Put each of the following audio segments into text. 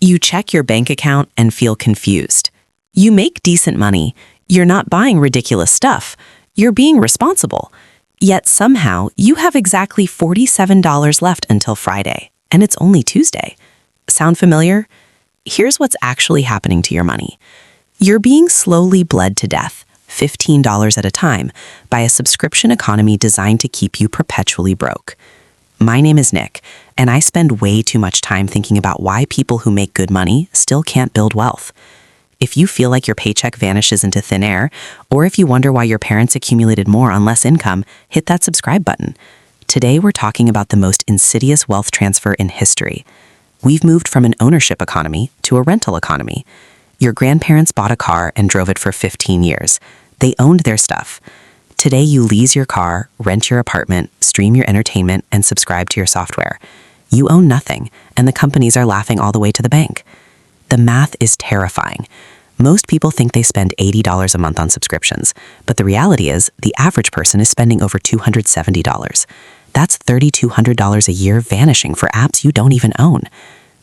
You check your bank account and feel confused. You make decent money. You're not buying ridiculous stuff. You're being responsible. Yet somehow, you have exactly $47 left until Friday, and it's only Tuesday. Sound familiar? Here's what's actually happening to your money. You're being slowly bled to death, $15 at a time, by a subscription economy designed to keep you perpetually broke. My name is Nick, and I spend way too much time thinking about why people who make good money still can't build wealth. If you feel like your paycheck vanishes into thin air, or if you wonder why your parents accumulated more on less income, hit that subscribe button. Today, we're talking about the most insidious wealth transfer in history. We've moved from an ownership economy to a rental economy. Your grandparents bought a car and drove it for 15 years. They owned their stuff. Today, you lease your car, rent your apartment, stream your entertainment, and subscribe to your software. You own nothing, and the companies are laughing all the way to the bank. The math is terrifying. Most people think they spend $80 a month on subscriptions, but the reality is the average person is spending over $270. That's $3,200 a year vanishing for apps you don't even own.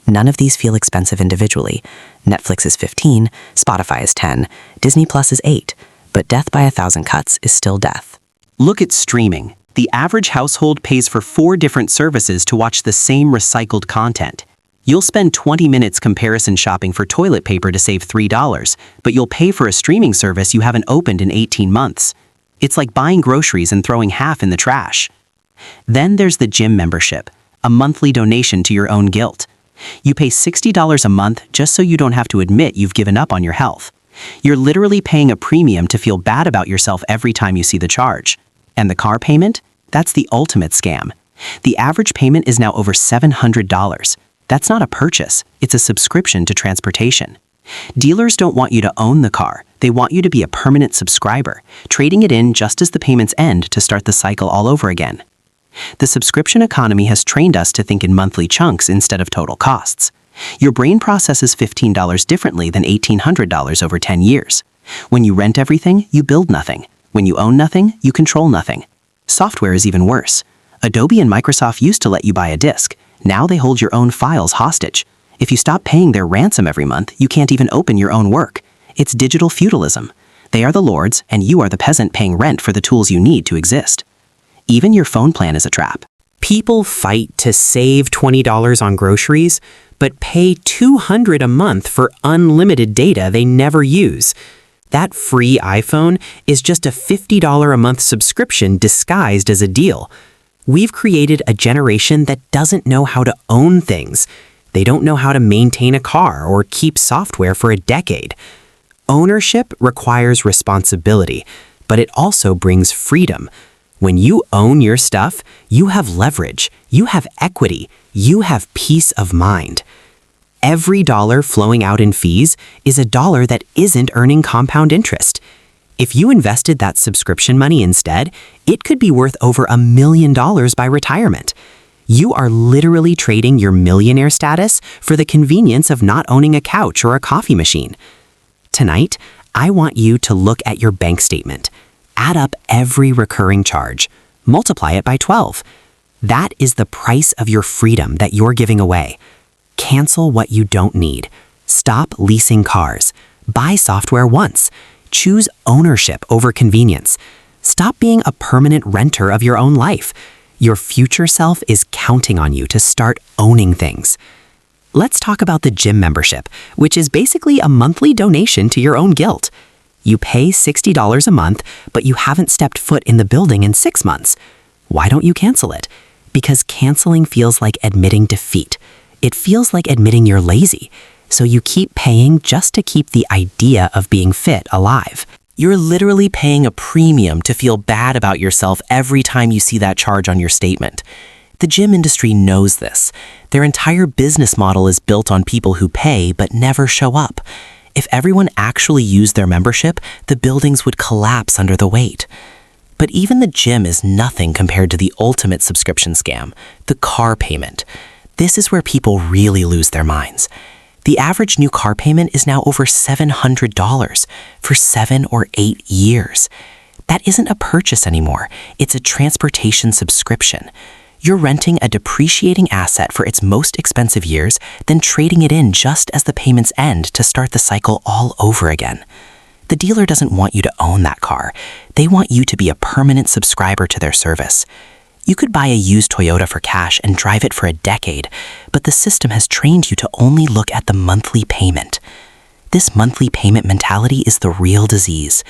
None of these feel expensive individually. Netflix is $15, Spotify is $10, Disney Plus is $8, but death by 1,000 cuts is still death. Look at streaming. The average household pays for 4 different services to watch the same recycled content. You'll spend 20 minutes comparison shopping for toilet paper to save $3, but you'll pay for a streaming service you haven't opened in 18 months. It's like buying groceries and throwing half in the trash. Then there's the gym membership, a monthly donation to your own guilt. You pay $60 a month just so you don't have to admit you've given up on your health. You're literally paying a premium to feel bad about yourself every time you see the charge. And the car payment? That's the ultimate scam. The average payment is now over $700. That's not a purchase, it's a subscription to transportation. Dealers don't want you to own the car, they want you to be a permanent subscriber, trading it in just as the payments end to start the cycle all over again. The subscription economy has trained us to think in monthly chunks instead of total costs. Your brain processes $15 differently than $1,800 over 10 years. When you rent everything, you build nothing. When you own nothing, you control nothing. Software is even worse. Adobe and Microsoft used to let you buy a disk. Now they hold your own files hostage. If you stop paying their ransom every month, you can't even open your own work. It's digital feudalism. They are the lords, and you are the peasant paying rent for the tools you need to exist. Even your phone plan is a trap. People fight to save $20 on groceries, but pay $200 a month for unlimited data they never use. That free iPhone is just a $50 a month subscription disguised as a deal. We've created a generation that doesn't know how to own things. They don't know how to maintain a car or keep software for a decade. Ownership requires responsibility, but it also brings freedom. When you own your stuff, you have leverage, you have equity, you have peace of mind. Every dollar flowing out in fees is a dollar that isn't earning compound interest. If you invested that subscription money instead, it could be worth over $1 million by retirement. You are literally trading your millionaire status for the convenience of not owning a couch or a coffee machine. Tonight, I want you to look at your bank statement. Add up every recurring charge. Multiply it by 12. That is the price of your freedom that you're giving away. Cancel what you don't need. Stop leasing cars. Buy software once. Choose ownership over convenience. Stop being a permanent renter of your own life. Your future self is counting on you to start owning things. Let's talk about the gym membership, which is basically a monthly donation to your own guilt. You pay $60 a month, but you haven't stepped foot in the building in 6 months. Why don't you cancel it? Because canceling feels like admitting defeat. It feels like admitting you're lazy. So you keep paying just to keep the idea of being fit alive. You're literally paying a premium to feel bad about yourself every time you see that charge on your statement. The gym industry knows this. Their entire business model is built on people who pay but never show up. If everyone actually used their membership, the buildings would collapse under the weight. But even the gym is nothing compared to the ultimate subscription scam, the car payment. This is where people really lose their minds. The average new car payment is now over $700 for 7 or 8 years. That isn't a purchase anymore. It's a transportation subscription. You're renting a depreciating asset for its most expensive years, then trading it in just as the payments end to start the cycle all over again. The dealer doesn't want you to own that car. They want you to be a permanent subscriber to their service. You could buy a used Toyota for cash and drive it for a decade, but the system has trained you to only look at the monthly payment. This monthly payment mentality is the real disease.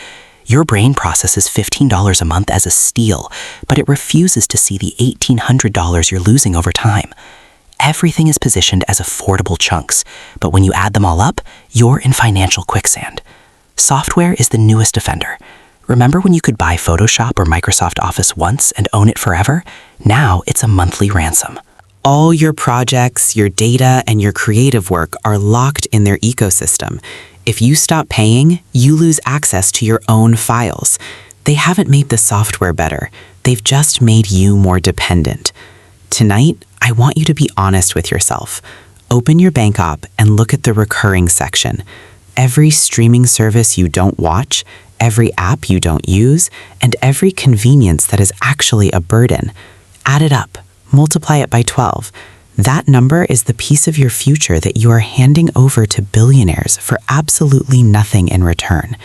Your brain processes $15 a month as a steal, but it refuses to see the $1,800 you're losing over time. Everything is positioned as affordable chunks, but when you add them all up, you're in financial quicksand. Software is the newest offender. Remember when you could buy Photoshop or Microsoft Office once and own it forever? Now it's a monthly ransom. All your projects, your data, and your creative work are locked in their ecosystem. If you stop paying, you lose access to your own files. They haven't made the software better. They've just made you more dependent. Tonight, I want you to be honest with yourself. Open your bank app and look at the recurring section. Every streaming service you don't watch, every app you don't use, and every convenience that is actually a burden. Add it up. Multiply it by 12. That number is the piece of your future that you are handing over to billionaires for absolutely nothing in return.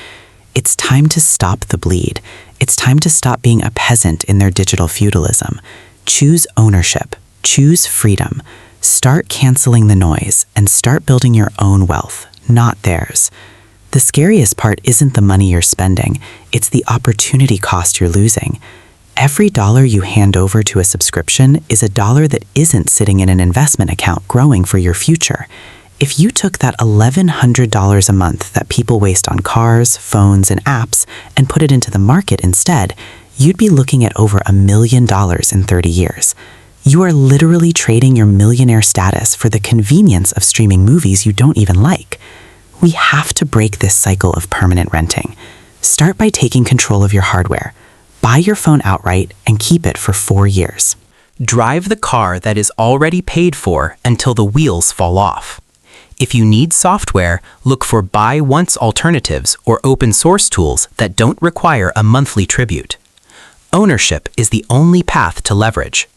It's time to stop the bleed. It's time to stop being a peasant in their digital feudalism. Choose ownership. Choose freedom. Start canceling the noise and start building your own wealth, not theirs. The scariest part isn't the money you're spending, it's the opportunity cost you're losing. Every dollar you hand over to a subscription is a dollar that isn't sitting in an investment account growing for your future. If you took that $1,100 a month that people waste on cars, phones, and apps and put it into the market instead, you'd be looking at over $1 million in 30 years. You are literally trading your millionaire status for the convenience of streaming movies you don't even like. We have to break this cycle of permanent renting. Start by taking control of your hardware. Buy your phone outright and keep it for 4 years. Drive the car that is already paid for until the wheels fall off. If you need software, look for buy once alternatives or open source tools that don't require a monthly tribute. Ownership is the only path to leverage.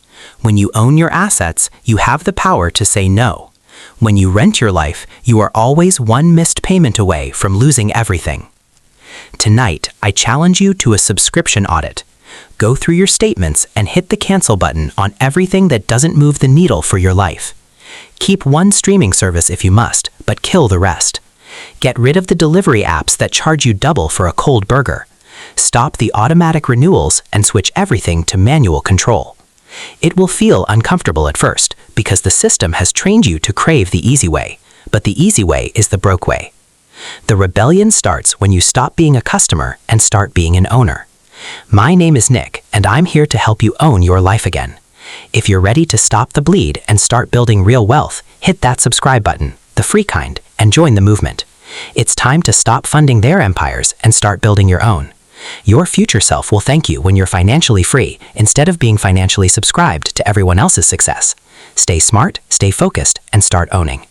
When you own your assets, you have the power to say no. When you rent your life, you are always one missed payment away from losing everything. Tonight, I challenge you to a subscription audit. Go through your statements and hit the cancel button on everything that doesn't move the needle for your life. Keep one streaming service if you must, but kill the rest. Get rid of the delivery apps that charge you double for a cold burger. Stop the automatic renewals and switch everything to manual control. It will feel uncomfortable at first because the system has trained you to crave the easy way, but the easy way is the broke way. The rebellion starts when you stop being a customer and start being an owner. My name is Nick, and I'm here to help you own your life again. If you're ready to stop the bleed and start building real wealth, hit that subscribe button, the free kind, and join the movement. It's time to stop funding their empires and start building your own. Your future self will thank you when you're financially free instead of being financially subscribed to everyone else's success. Stay smart, stay focused, and start owning.